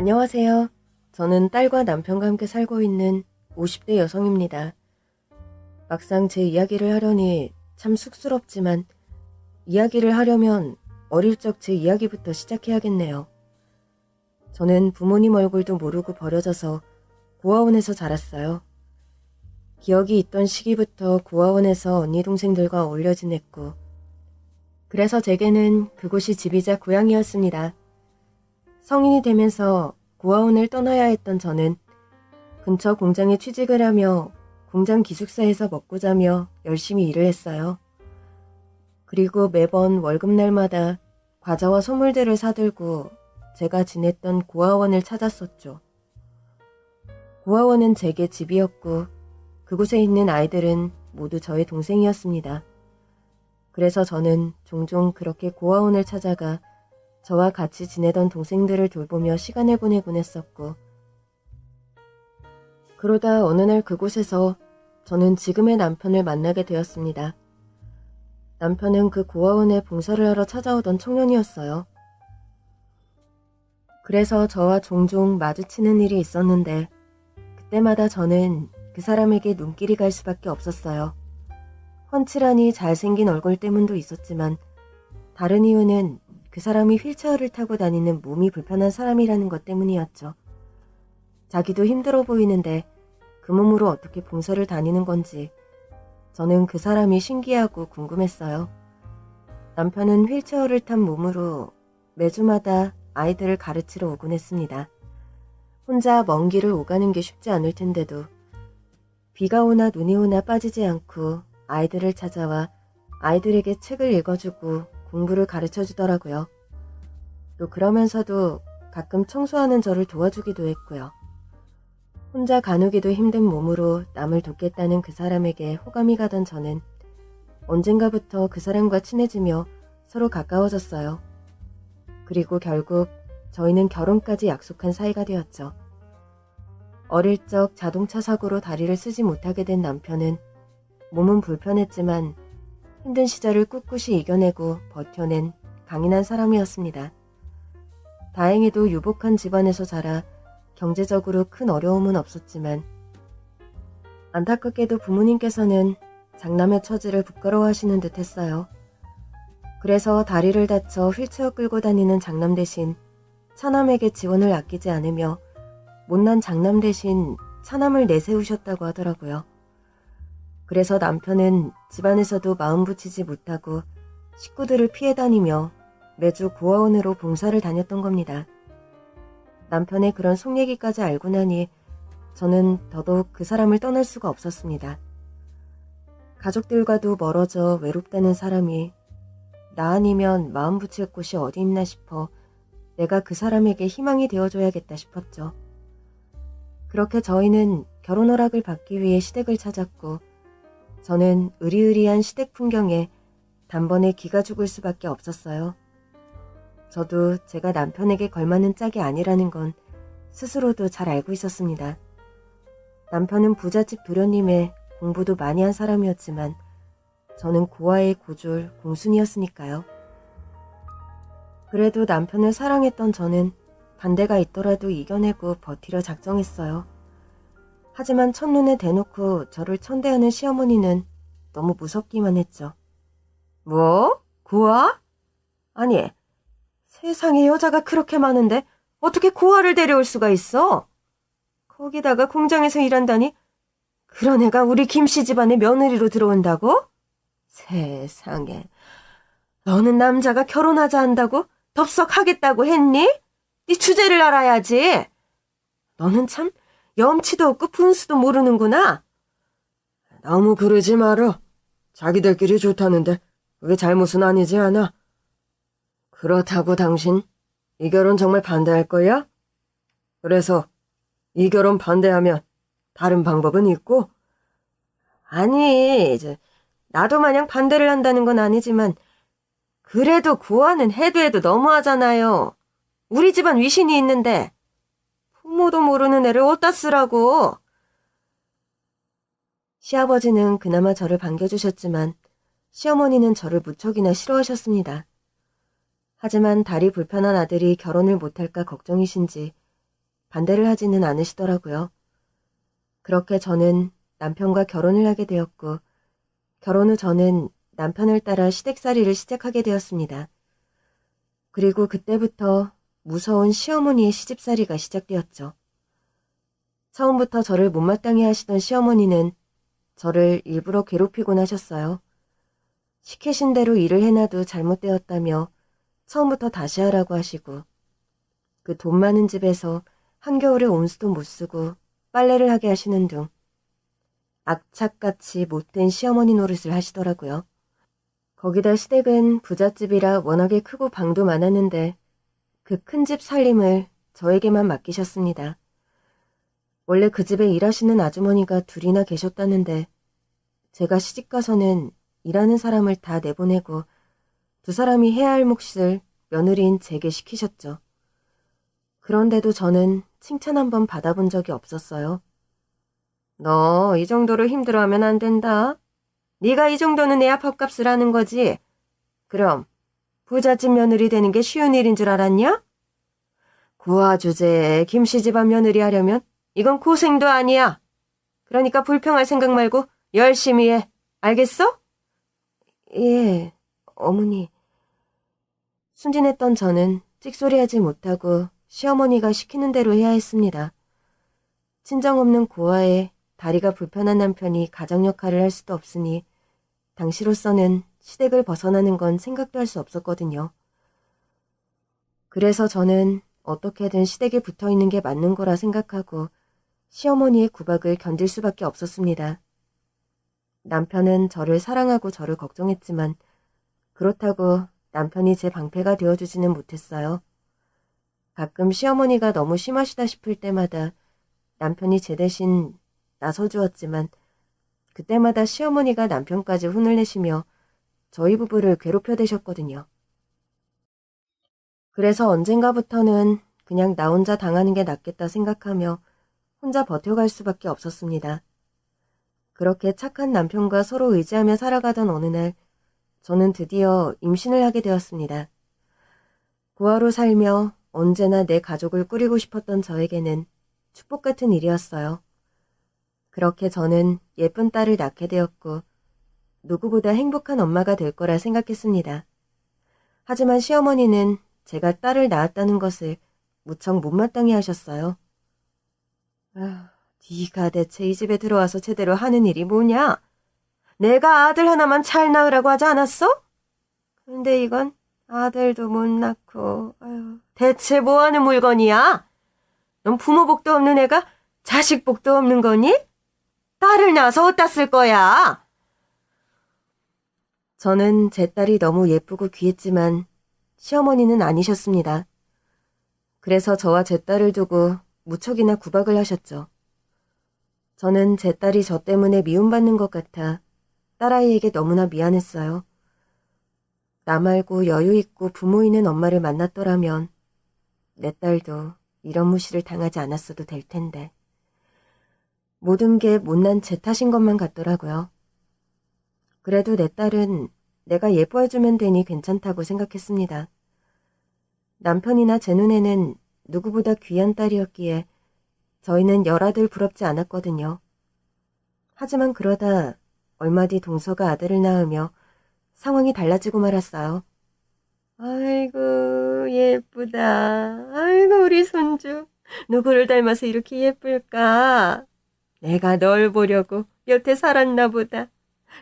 안녕하세요. 저는 딸과 남편과 함께 살고 있는 50대 여성입니다. 막상 제 이야기를 하려니 참 쑥스럽지만 이야기를 하려면 어릴 적 제 이야기부터 시작해야겠네요. 저는 부모님 얼굴도 모르고 버려져서 고아원에서 자랐어요. 기억이 있던 시기부터 고아원에서 언니 동생들과 어울려 지냈고 그래서 제게는 그곳이 집이자 고향이었습니다. 성인이 되면서 고아원을 떠나야 했던 저는 근처 공장에 취직을 하며 공장 기숙사에서 먹고 자며 열심히 일을 했어요. 그리고 매번 월급날마다 과자와 선물들을 사들고 제가 지냈던 고아원을 찾았었죠. 고아원은 제게 집이었고 그곳에 있는 아이들은 모두 저의 동생이었습니다. 그래서 저는 종종 그렇게 고아원을 찾아가 저와 같이 지내던 동생들을 돌보며 시간을 보내곤 했었고 그러다 어느 날 그곳에서 저는 지금의 남편을 만나게 되었습니다. 남편은 그 고아원에 봉사를 하러 찾아오던 청년이었어요. 그래서 저와 종종 마주치는 일이 있었는데 그때마다 저는 그 사람에게 눈길이 갈 수밖에 없었어요. 훤칠하니 잘생긴 얼굴 때문도 있었지만 다른 이유는 그 사람이 휠체어를 타고 다니는 몸이 불편한 사람이라는 것 때문이었죠. 자기도 힘들어 보이는데 그 몸으로 어떻게 봉사를 다니는 건지 저는 그 사람이 신기하고 궁금했어요. 남편은 휠체어를 탄 몸으로 매주마다 아이들을 가르치러 오곤 했습니다. 혼자 먼 길을 오가는 게 쉽지 않을 텐데도 비가 오나 눈이 오나 빠지지 않고 아이들을 찾아와 아이들에게 책을 읽어주고 공부를 가르쳐 주더라고요. 또 그러면서도 가끔 청소하는 저를 도와주기도 했고요. 혼자 가누기도 힘든 몸으로 남을 돕겠다는 그 사람에게 호감이 가던 저는 언젠가부터 그 사람과 친해지며 서로 가까워졌어요. 그리고 결국 저희는 결혼까지 약속한 사이가 되었죠. 어릴 적 자동차 사고로 다리를 쓰지 못하게 된 남편은 몸은 불편했지만 힘든 시절을 꿋꿋이 이겨내고 버텨낸 강인한 사람이었습니다. 다행히도 유복한 집안에서 자라 경제적으로 큰 어려움은 없었지만 안타깝게도 부모님께서는 장남의 처지를 부끄러워하시는 듯 했어요. 그래서 다리를 다쳐 휠체어 끌고 다니는 장남 대신 차남에게 지원을 아끼지 않으며 못난 장남 대신 차남을 내세우셨다고 하더라고요. 그래서 남편은 집안에서도 마음 붙이지 못하고 식구들을 피해 다니며 매주 고아원으로 봉사를 다녔던 겁니다. 남편의 그런 속 얘기까지 알고 나니 저는 더더욱 그 사람을 떠날 수가 없었습니다. 가족들과도 멀어져 외롭다는 사람이 나 아니면 마음 붙일 곳이 어디 있나 싶어 내가 그 사람에게 희망이 되어줘야겠다 싶었죠. 그렇게 저희는 결혼 허락을 받기 위해 시댁을 찾았고 저는 으리으리한 시댁 풍경에 단번에 기가 죽을 수밖에 없었어요. 저도 제가 남편에게 걸맞는 짝이 아니라는 건 스스로도 잘 알고 있었습니다. 남편은 부잣집 도련님에 공부도 많이 한 사람이었지만 저는 고아의 고졸 공순이었으니까요. 그래도 남편을 사랑했던 저는 반대가 있더라도 이겨내고 버티려 작정했어요. 하지만 첫눈에 대놓고 저를 천대하는 시어머니는 너무 무섭기만 했죠. 뭐? 고아? 아니, 세상에 여자가 그렇게 많은데 어떻게 고아를 데려올 수가 있어? 거기다가 공장에서 일한다니? 그런 애가 우리 김씨 집안에 며느리로 들어온다고? 세상에, 너는 남자가 결혼하자 한다고 덥석 하겠다고 했니? 네 주제를 알아야지. 너는 참 염치도 없고 분수도 모르는구나. 너무 그러지 마라. 자기들끼리 좋다는데 그게 잘못은 아니지 않아. 그렇다고 당신 이 결혼 정말 반대할 거야? 그래서 이 결혼 반대하면 다른 방법은 있고? 아니, 나도 마냥 반대를 한다는 건 아니지만 그래도 고아는 해도 해도 너무하잖아요. 우리 집안 위신이 있는데 부모도 모르는 애를 어디다 쓰라고. 시아버지는 그나마 저를 반겨주셨지만 시어머니는 저를 무척이나 싫어하셨습니다. 하지만 다리 불편한 아들이 결혼을 못할까 걱정이신지 반대를 하지는 않으시더라고요. 그렇게 저는 남편과 결혼을 하게 되었고, 결혼 후 저는 남편을 따라 시댁살이를 시작하게 되었습니다. 그리고 그때부터 무서운 시어머니의 시집살이가 시작되었죠. 처음부터 저를 못마땅해 하시던 시어머니는 저를 일부러 괴롭히곤 하셨어요. 시키신 대로 일을 해놔도 잘못되었다며 처음부터 다시 하라고 하시고, 그 돈 많은 집에서 한겨울에 온수도 못 쓰고 빨래를 하게 하시는 등 악착같이 못된 시어머니 노릇을 하시더라고요. 거기다 시댁은 부잣집이라 워낙에 크고 방도 많았는데 그 큰 집 살림을 저에게만 맡기셨습니다. 원래 그 집에 일하시는 아주머니가 둘이나 계셨다는데 제가 시집가서는 일하는 사람을 다 내보내고 두 사람이 해야 할 몫을 며느리인 제게 시키셨죠. 그런데도 저는 칭찬 한 번 받아본 적이 없었어요. 너 이 정도로 힘들어하면 안 된다. 네가 이 정도는 내야 밥값을 하는 거지. 그럼 부잣집 며느리 되는 게 쉬운 일인 줄 알았냐? 구화 주제에 김씨 집안 며느리 하려면 이건 고생도 아니야. 그러니까 불평할 생각 말고 열심히 해. 알겠어? 예, 어머니. 순진했던 저는 찍소리하지 못하고 시어머니가 시키는 대로 해야 했습니다. 친정 없는 고아에 다리가 불편한 남편이 가정 역할을 할 수도 없으니 당시로서는 시댁을 벗어나는 건 생각도 할 수 없었거든요. 그래서 저는 어떻게든 시댁에 붙어있는 게 맞는 거라 생각하고 시어머니의 구박을 견딜 수밖에 없었습니다. 남편은 저를 사랑하고 저를 걱정했지만 그렇다고 남편이 제 방패가 되어주지는 못했어요. 가끔 시어머니가 너무 심하시다 싶을 때마다 남편이 제 대신 나서주었지만 그때마다 시어머니가 남편까지 혼을 내시며 저희 부부를 괴롭혀대셨거든요. 그래서 언젠가부터는 그냥 나 혼자 당하는 게 낫겠다 생각하며 혼자 버텨갈 수밖에 없었습니다. 그렇게 착한 남편과 서로 의지하며 살아가던 어느 날 저는 드디어 임신을 하게 되었습니다. 고아로 살며 언제나 내 가족을 꾸리고 싶었던 저에게는 축복 같은 일이었어요. 그렇게 저는 예쁜 딸을 낳게 되었고 누구보다 행복한 엄마가 될 거라 생각했습니다. 하지만 시어머니는 제가 딸을 낳았다는 것을 무척 못마땅해 하셨어요. 네가 대체 이 집에 들어와서 제대로 하는 일이 뭐냐? 내가 아들 하나만 잘 낳으라고 하지 않았어? 근데 이건 아들도 못 낳고 대체 뭐하는 물건이야? 넌 부모 복도 없는 애가 자식 복도 없는 거니? 딸을 낳아서 어디다 쓸 거야? 저는 제 딸이 너무 예쁘고 귀했지만 시어머니는 아니셨습니다. 그래서 저와 제 딸을 두고 무척이나 구박을 하셨죠. 저는 제 딸이 저 때문에 미움받는 것 같아 딸아이에게 너무나 미안했어요. 나 말고 여유 있고 부모 있는 엄마를 만났더라면 내 딸도 이런 무시를 당하지 않았어도 될 텐데. 모든 게 못난 제 탓인 것만 같더라고요. 그래도 내 딸은 내가 예뻐해주면 되니 괜찮다고 생각했습니다. 남편이나 제 눈에는 누구보다 귀한 딸이었기에 저희는 열아들 부럽지 않았거든요. 하지만 그러다 얼마 뒤 동서가 아들을 낳으며 상황이 달라지고 말았어요. 아이고 예쁘다. 아이고 우리 손주. 누구를 닮아서 이렇게 예쁠까? 내가 널 보려고 여태 살았나 보다.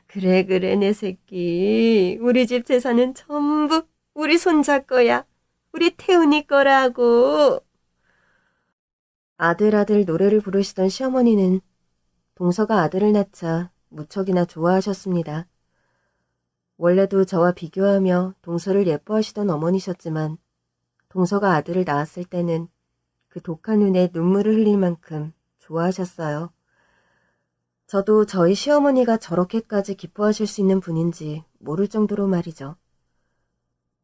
그래 내 새끼. 우리 집 재산은 전부 우리 손자 거야. 우리 태훈이 거라고. 아들 노래를 부르시던 시어머니는 동서가 아들을 낳자 무척이나 좋아하셨습니다. 원래도 저와 비교하며 동서를 예뻐하시던 어머니셨지만 동서가 아들을 낳았을 때는 그 독한 눈에 눈물을 흘릴 만큼 좋아하셨어요. 저도 저희 시어머니가 저렇게까지 기뻐하실 수 있는 분인지 모를 정도로 말이죠.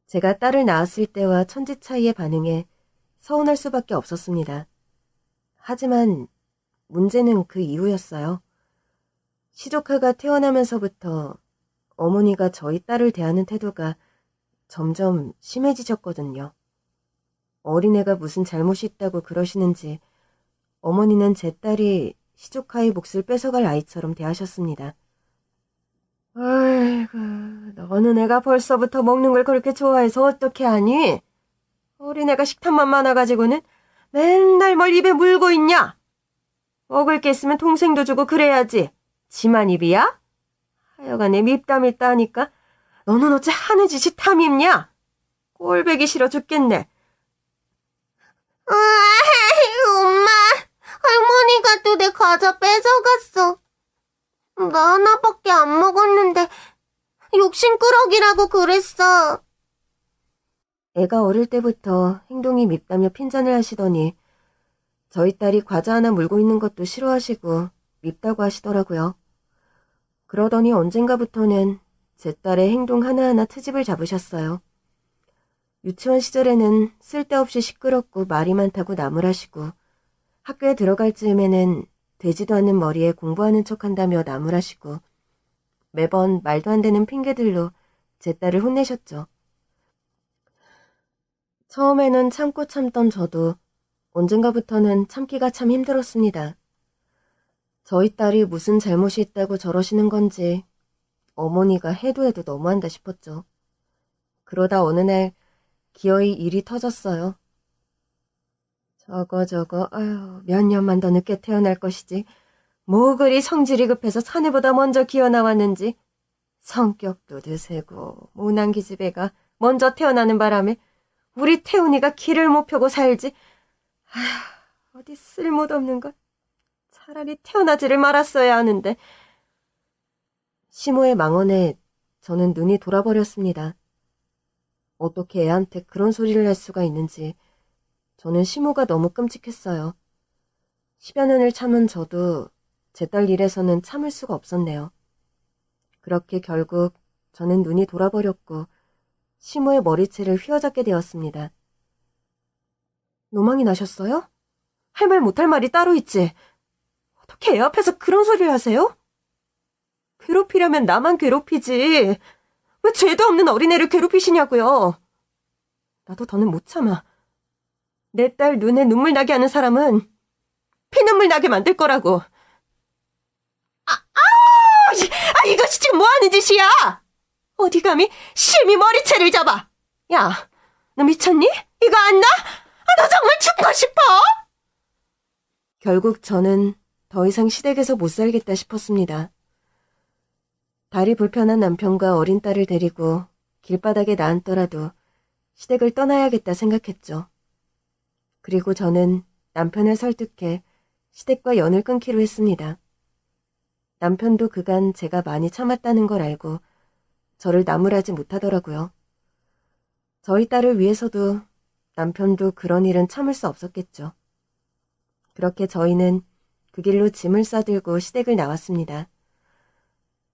제가 딸을 낳았을 때와 천지 차이의 반응에 서운할 수밖에 없었습니다. 하지만 문제는 그 이후였어요. 시조카가 태어나면서부터 어머니가 저희 딸을 대하는 태도가 점점 심해지셨거든요. 어린애가 무슨 잘못이 있다고 그러시는지 어머니는 제 딸이 시조카의 몫을 뺏어갈 아이처럼 대하셨습니다. 아이고, 너는 애가 벌써부터 먹는 걸 그렇게 좋아해서 어떻게 하니? 어린애가 식탐만 많아가지고는 맨날 뭘 입에 물고 있냐? 먹을 게 있으면 동생도 주고 그래야지. 지만 입이야? 하여간에 밉다 하니까 너는 어째 하는 짓이 탐입냐? 꼴배기 싫어 죽겠네. 엄마, 할머니가 또 내 과자 뺏어갔어. 나 하나밖에 안 먹었는데 욕심꾸러기라고 그랬어. 애가 어릴 때부터 행동이 밉다며 핀잔을 하시더니 저희 딸이 과자 하나 물고 있는 것도 싫어하시고 밉다고 하시더라고요. 그러더니 언젠가부터는 제 딸의 행동 하나하나 트집을 잡으셨어요. 유치원 시절에는 쓸데없이 시끄럽고 말이 많다고 나무라시고 학교에 들어갈 즈음에는 되지도 않는 머리에 공부하는 척한다며 나무라시고 매번 말도 안 되는 핑계들로 제 딸을 혼내셨죠. 처음에는 참고 참던 저도 언젠가부터는 참기가 참 힘들었습니다. 저희 딸이 무슨 잘못이 있다고 저러시는 건지 어머니가 해도 너무한다 싶었죠. 그러다 어느 날 기어이 일이 터졌어요. 저거 몇 년만 더 늦게 태어날 것이지 뭐 그리 성질이 급해서 사내보다 먼저 기어 나왔는지 성격도 드세고 모난 기집애가 먼저 태어나는 바람에 우리 태훈이가 길을 못 펴고 살지. 어디 쓸모없는 것. 차라리 태어나지를 말았어야 하는데. 시모의 망언에 저는 눈이 돌아버렸습니다. 어떻게 애한테 그런 소리를 할 수가 있는지 저는 시모가 너무 끔찍했어요. 10여 년을 참은 저도 제 딸 일에서는 참을 수가 없었네요. 그렇게 결국 저는 눈이 돌아버렸고 시모의 머리채를 휘어잡게 되었습니다. 노망이 나셨어요? 할 말 못할 말이 따로 있지. 어떻게 애 앞에서 그런 소리를 하세요? 괴롭히려면 나만 괴롭히지. 왜 죄도 없는 어린애를 괴롭히시냐고요. 나도 더는 못 참아. 내 딸 눈에 눈물 나게 하는 사람은 피눈물 나게 만들 거라고. 이것이 지금 뭐 하는 짓이야? 어디 감히 심히 머리채를 잡아. 야, 너 미쳤니? 이거 안 나? 너 정말 죽고 싶어? 결국 저는 더 이상 시댁에서 못 살겠다 싶었습니다. 다리 불편한 남편과 어린 딸을 데리고 길바닥에 나앉더라도 시댁을 떠나야겠다 생각했죠. 그리고 저는 남편을 설득해 시댁과 연을 끊기로 했습니다. 남편도 그간 제가 많이 참았다는 걸 알고 저를 나무라지 못하더라고요. 저희 딸을 위해서도 남편도 그런 일은 참을 수 없었겠죠. 그렇게 저희는 그 길로 짐을 싸들고 시댁을 나왔습니다.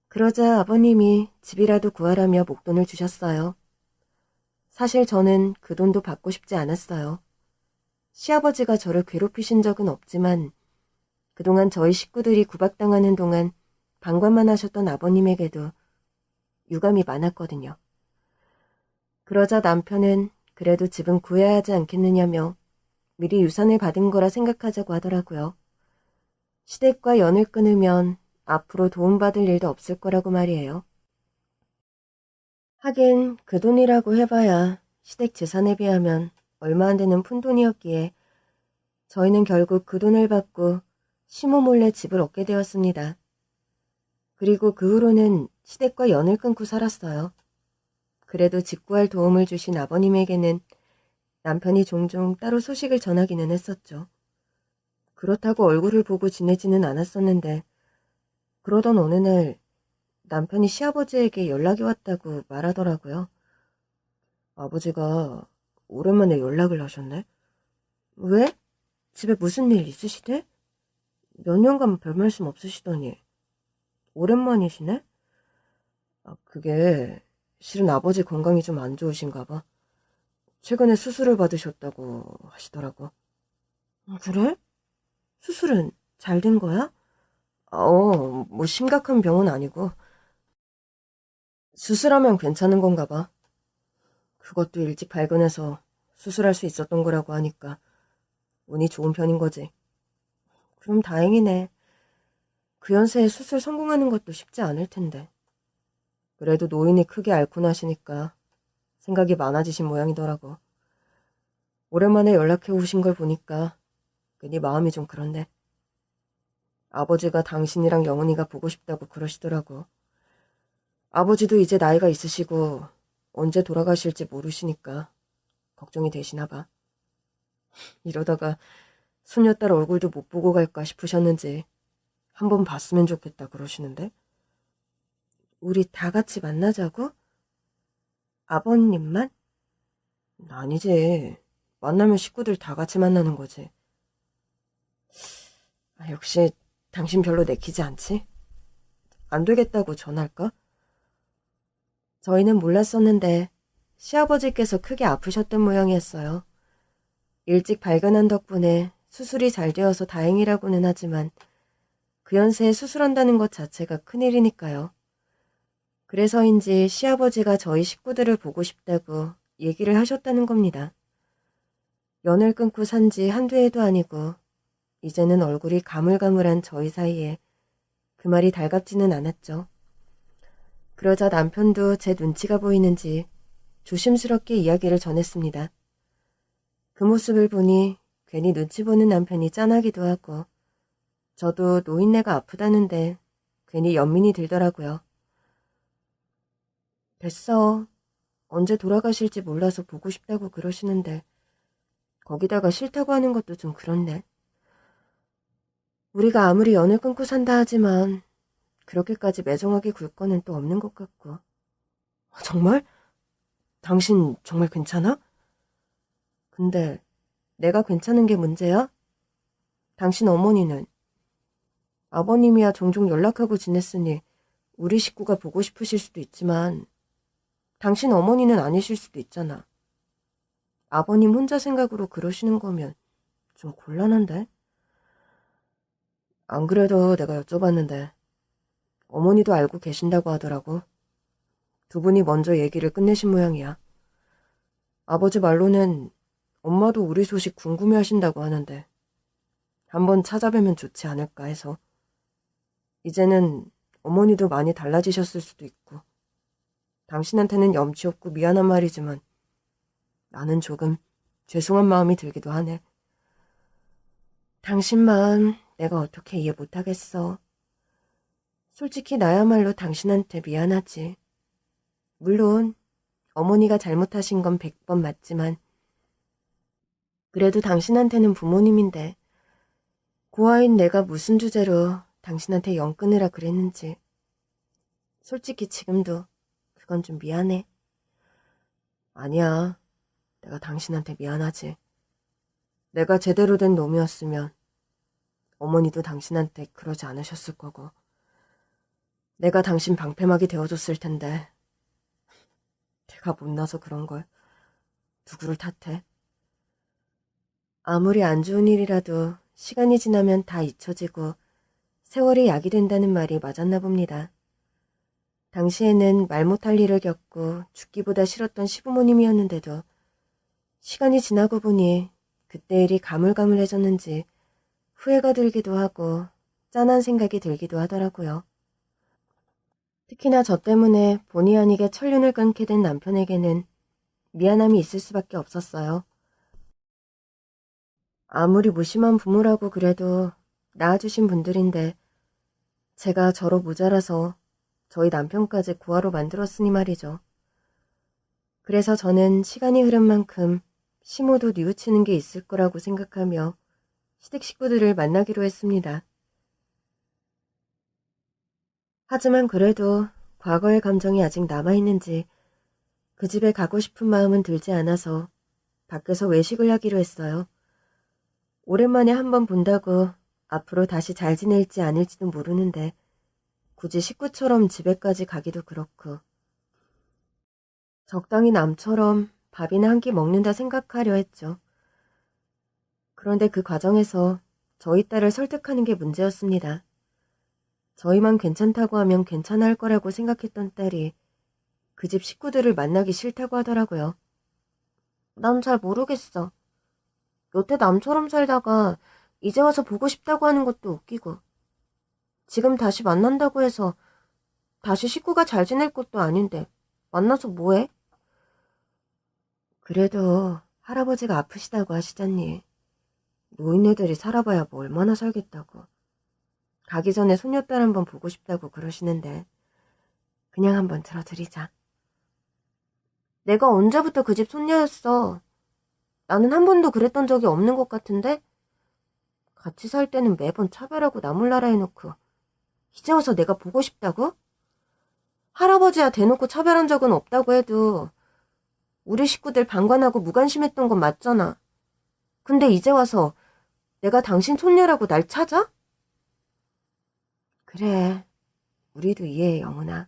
그러자 아버님이 집이라도 구하라며 목돈을 주셨어요. 사실 저는 그 돈도 받고 싶지 않았어요. 시아버지가 저를 괴롭히신 적은 없지만 그동안 저희 식구들이 구박당하는 동안 방관만 하셨던 아버님에게도 유감이 많았거든요. 그러자 남편은 그래도 집은 구해야 하지 않겠느냐며 미리 유산을 받은 거라 생각하자고 하더라고요. 시댁과 연을 끊으면 앞으로 도움받을 일도 없을 거라고 말이에요. 하긴 그 돈이라고 해봐야 시댁 재산에 비하면 얼마 안 되는 푼돈이었기에 저희는 결국 그 돈을 받고 시모 몰래 집을 얻게 되었습니다. 그리고 그 후로는 시댁과 연을 끊고 살았어요. 그래도 집 구할 도움을 주신 아버님에게는 남편이 종종 따로 소식을 전하기는 했었죠. 그렇다고 얼굴을 보고 지내지는 않았었는데 그러던 어느 날 남편이 시아버지에게 연락이 왔다고 말하더라고요. 아버지가 오랜만에 연락을 하셨네. 왜? 집에 무슨 일 있으시대? 몇 년간 별 말씀 없으시더니 오랜만이시네? 그게 실은 아버지 건강이 좀 안 좋으신가 봐. 최근에 수술을 받으셨다고 하시더라고. 그래? 수술은 잘 된 거야? 뭐 심각한 병은 아니고. 수술하면 괜찮은 건가 봐. 그것도 일찍 발견해서 수술할 수 있었던 거라고 하니까 운이 좋은 편인 거지. 그럼 다행이네. 그 연세에 수술 성공하는 것도 쉽지 않을 텐데. 그래도 노인이 크게 앓고 나시니까 생각이 많아지신 모양이더라고. 오랜만에 연락해 오신 걸 보니까 괜히 마음이 좀 그런데. 아버지가 당신이랑 영은이가 보고 싶다고 그러시더라고. 아버지도 이제 나이가 있으시고 언제 돌아가실지 모르시니까 걱정이 되시나 봐. 이러다가 손녀딸 얼굴도 못 보고 갈까 싶으셨는지 한번 봤으면 좋겠다 그러시는데. 우리 다 같이 만나자고? 아버님만? 아니지. 만나면 식구들 다 같이 만나는 거지. 역시 당신 별로 내키지 않지? 안 되겠다고 전할까? 저희는 몰랐었는데 시아버지께서 크게 아프셨던 모양이었어요. 일찍 발견한 덕분에 수술이 잘 되어서 다행이라고는 하지만 그 연세에 수술한다는 것 자체가 큰일이니까요. 그래서인지 시아버지가 저희 식구들을 보고 싶다고 얘기를 하셨다는 겁니다. 연을 끊고 산 지 한두 해도 아니고 이제는 얼굴이 가물가물한 저희 사이에 그 말이 달갑지는 않았죠. 그러자 남편도 제 눈치가 보이는지 조심스럽게 이야기를 전했습니다. 그 모습을 보니 괜히 눈치 보는 남편이 짠하기도 하고 저도 노인네가 아프다는데 괜히 연민이 들더라고요. 됐어. 언제 돌아가실지 몰라서 보고 싶다고 그러시는데 거기다가 싫다고 하는 것도 좀 그렇네. 우리가 아무리 연을 끊고 산다 하지만 그렇게까지 매정하게 굴 거는 또 없는 것 같고. 정말? 당신 정말 괜찮아? 근데 내가 괜찮은 게 문제야? 당신 어머니는? 아버님이야 종종 연락하고 지냈으니 우리 식구가 보고 싶으실 수도 있지만 당신 어머니는 아니실 수도 있잖아. 아버님 혼자 생각으로 그러시는 거면 좀 곤란한데? 안 그래도 내가 여쭤봤는데 어머니도 알고 계신다고 하더라고. 두 분이 먼저 얘기를 끝내신 모양이야. 아버지 말로는 엄마도 우리 소식 궁금해하신다고 하는데 한번 찾아뵈면 좋지 않을까 해서. 이제는 어머니도 많이 달라지셨을 수도 있고 당신한테는 염치 없고 미안한 말이지만 나는 조금 죄송한 마음이 들기도 하네. 당신 마음 내가 어떻게 이해 못하겠어. 솔직히 나야말로 당신한테 미안하지. 물론 어머니가 잘못하신 건 100번 맞지만 그래도 당신한테는 부모님인데 고아인 내가 무슨 주제로 당신한테 연 끊으라 그랬는지 솔직히 지금도 그건 좀 미안해. 아니야. 내가 당신한테 미안하지. 내가 제대로 된 놈이었으면 어머니도 당신한테 그러지 않으셨을 거고 내가 당신 방패막이 되어줬을 텐데 내가 못나서 그런 걸 누구를 탓해? 아무리 안 좋은 일이라도 시간이 지나면 다 잊혀지고 세월이 약이 된다는 말이 맞았나 봅니다. 당시에는 말 못할 일을 겪고 죽기보다 싫었던 시부모님이었는데도 시간이 지나고 보니 그때 일이 가물가물해졌는지 후회가 들기도 하고 짠한 생각이 들기도 하더라고요. 특히나 저 때문에 본의 아니게 천륜을 끊게 된 남편에게는 미안함이 있을 수밖에 없었어요. 아무리 무심한 부모라고 그래도 낳아주신 분들인데 제가 저로 모자라서 저희 남편까지 고아로 만들었으니 말이죠. 그래서 저는 시간이 흐른 만큼 시모도 뉘우치는 게 있을 거라고 생각하며 시댁 식구들을 만나기로 했습니다. 하지만 그래도 과거의 감정이 아직 남아있는지 그 집에 가고 싶은 마음은 들지 않아서 밖에서 외식을 하기로 했어요. 오랜만에 한번 본다고 앞으로 다시 잘 지낼지 아닐지도 모르는데 굳이 식구처럼 집에까지 가기도 그렇고 적당히 남처럼 밥이나 한 끼 먹는다 생각하려 했죠. 그런데 그 과정에서 저희 딸을 설득하는 게 문제였습니다. 저희만 괜찮다고 하면 괜찮아 할 거라고 생각했던 딸이 그 집 식구들을 만나기 싫다고 하더라고요. 난 잘 모르겠어. 여태 남처럼 살다가 이제 와서 보고 싶다고 하는 것도 웃기고, 지금 다시 만난다고 해서 다시 식구가 잘 지낼 것도 아닌데 만나서 뭐해? 그래도 할아버지가 아프시다고 하시잖니. 노인네들이 살아봐야 뭐 얼마나 살겠다고. 가기 전에 손녀딸 한번 보고 싶다고 그러시는데 그냥 한번 들어드리자. 내가 언제부터 그 집 손녀였어. 나는 한 번도 그랬던 적이 없는 것 같은데? 같이 살 때는 매번 차별하고 나몰라라 해놓고 이제 와서 내가 보고 싶다고? 할아버지야 대놓고 차별한 적은 없다고 해도 우리 식구들 방관하고 무관심했던 건 맞잖아. 근데 이제 와서 내가 당신 손녀라고 날 찾아? 그래, 우리도 이해해, 영훈아.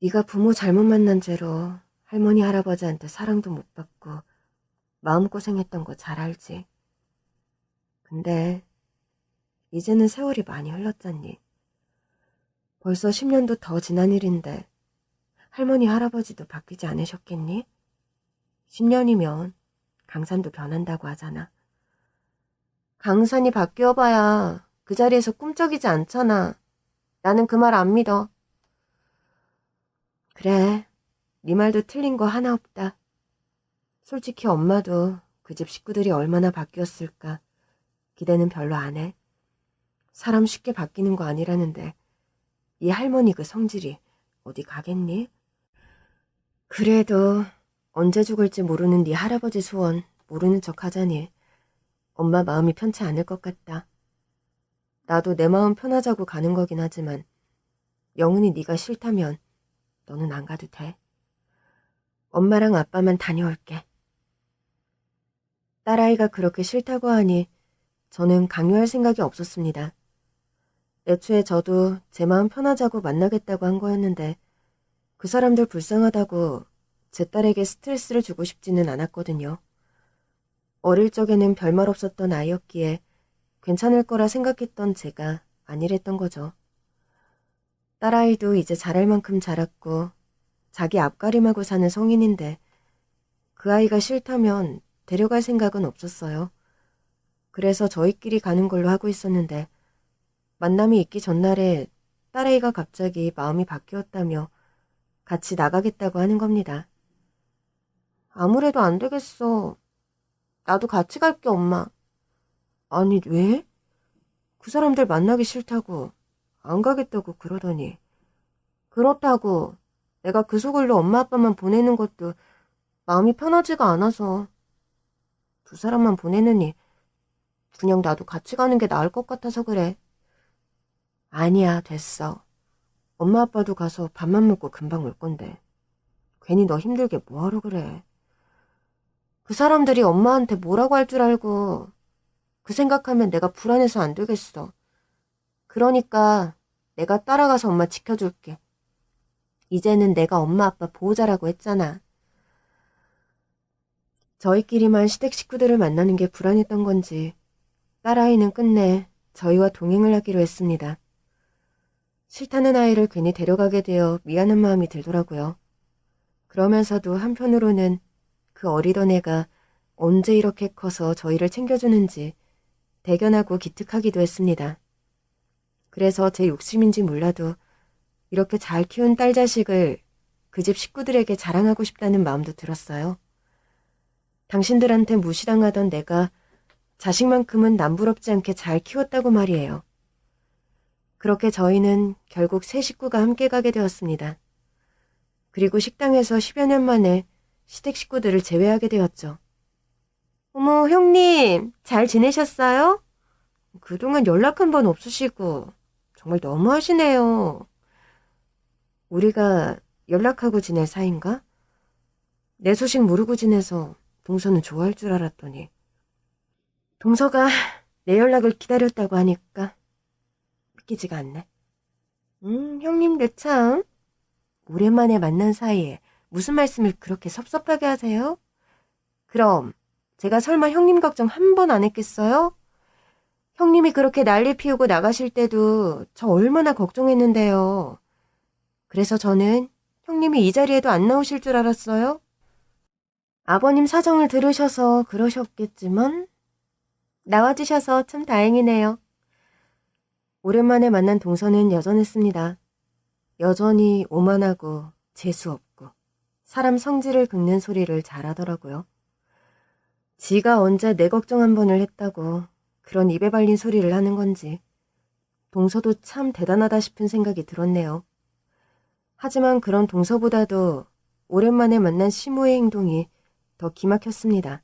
네가 부모 잘못 만난 죄로 할머니 할아버지한테 사랑도 못 받고 마음고생했던 거 잘 알지. 근데 이제는 세월이 많이 흘렀잖니. 벌써 10년도 더 지난 일인데 할머니 할아버지도 바뀌지 않으셨겠니? 10년이면 강산도 변한다고 하잖아. 강산이 바뀌어봐야 그 자리에서 꿈쩍이지 않잖아. 나는 그 말 안 믿어. 그래, 네 말도 틀린 거 하나 없다. 솔직히 엄마도 그 집 식구들이 얼마나 바뀌었을까 기대는 별로 안 해. 사람 쉽게 바뀌는 거 아니라는데 이 할머니 그 성질이 어디 가겠니? 그래도 언제 죽을지 모르는 네 할아버지 소원 모르는 척 하자니 엄마 마음이 편치 않을 것 같다. 나도 내 마음 편하자고 가는 거긴 하지만 영은이 네가 싫다면 너는 안 가도 돼. 엄마랑 아빠만 다녀올게. 딸아이가 그렇게 싫다고 하니 저는 강요할 생각이 없었습니다. 애초에 저도 제 마음 편하자고 만나겠다고 한 거였는데 그 사람들 불쌍하다고 제 딸에게 스트레스를 주고 싶지는 않았거든요. 어릴 적에는 별말 없었던 아이였기에 괜찮을 거라 생각했던 제가 아니랬던 거죠. 딸아이도 이제 자랄 만큼 자랐고 자기 앞가림하고 사는 성인인데 그 아이가 싫다면 데려갈 생각은 없었어요. 그래서 저희끼리 가는 걸로 하고 있었는데 만남이 있기 전날에 딸아이가 갑자기 마음이 바뀌었다며 같이 나가겠다고 하는 겁니다. 아무래도 안 되겠어. 나도 같이 갈게, 엄마. 아니, 왜? 그 사람들 만나기 싫다고 안 가겠다고 그러더니. 그렇다고 내가 그 속을로 엄마 아빠만 보내는 것도 마음이 편하지가 않아서. 두 사람만 보내느니 그냥 나도 같이 가는 게 나을 것 같아서 그래. 아니야, 됐어. 엄마 아빠도 가서 밥만 먹고 금방 올 건데. 괜히 너 힘들게 뭐하러 그래. 그 사람들이 엄마한테 뭐라고 할 줄 알고 그 생각하면 내가 불안해서 안 되겠어. 그러니까 내가 따라가서 엄마 지켜줄게. 이제는 내가 엄마 아빠 보호자라고 했잖아. 저희끼리만 시댁 식구들을 만나는 게 불안했던 건지 딸아이는 끝내 저희와 동행을 하기로 했습니다. 싫다는 아이를 괜히 데려가게 되어 미안한 마음이 들더라고요. 그러면서도 한편으로는 그 어리던 애가 언제 이렇게 커서 저희를 챙겨주는지 대견하고 기특하기도 했습니다. 그래서 제 욕심인지 몰라도 이렇게 잘 키운 딸 자식을 그 집 식구들에게 자랑하고 싶다는 마음도 들었어요. 당신들한테 무시당하던 내가 자식만큼은 남부럽지 않게 잘 키웠다고 말이에요. 그렇게 저희는 결국 세 식구가 함께 가게 되었습니다. 그리고 식당에서 10여 년 만에 시댁 식구들을 제외하게 되었죠. 어머, 형님, 잘 지내셨어요? 그동안 연락 한 번 없으시고 정말 너무하시네요. 우리가 연락하고 지낼 사이인가? 내 소식 모르고 지내서 동서는 좋아할 줄 알았더니 동서가 내 연락을 기다렸다고 하니까 믿기지가 않네. 형님들 참 오랜만에 만난 사이에 무슨 말씀을 그렇게 섭섭하게 하세요? 그럼 제가 설마 형님 걱정 한 번 안 했겠어요? 형님이 그렇게 난리 피우고 나가실 때도 저 얼마나 걱정했는데요. 그래서 저는 형님이 이 자리에도 안 나오실 줄 알았어요. 아버님 사정을 들으셔서 그러셨겠지만 나와주셔서 참 다행이네요. 오랜만에 만난 동서는 여전했습니다. 여전히 오만하고 재수없고 사람 성질을 긁는 소리를 잘하더라고요. 지가 언제 내 걱정 한 번을 했다고 그런 입에 발린 소리를 하는 건지 동서도 참 대단하다 싶은 생각이 들었네요. 하지만 그런 동서보다도 오랜만에 만난 시모의 행동이 더 기막혔습니다.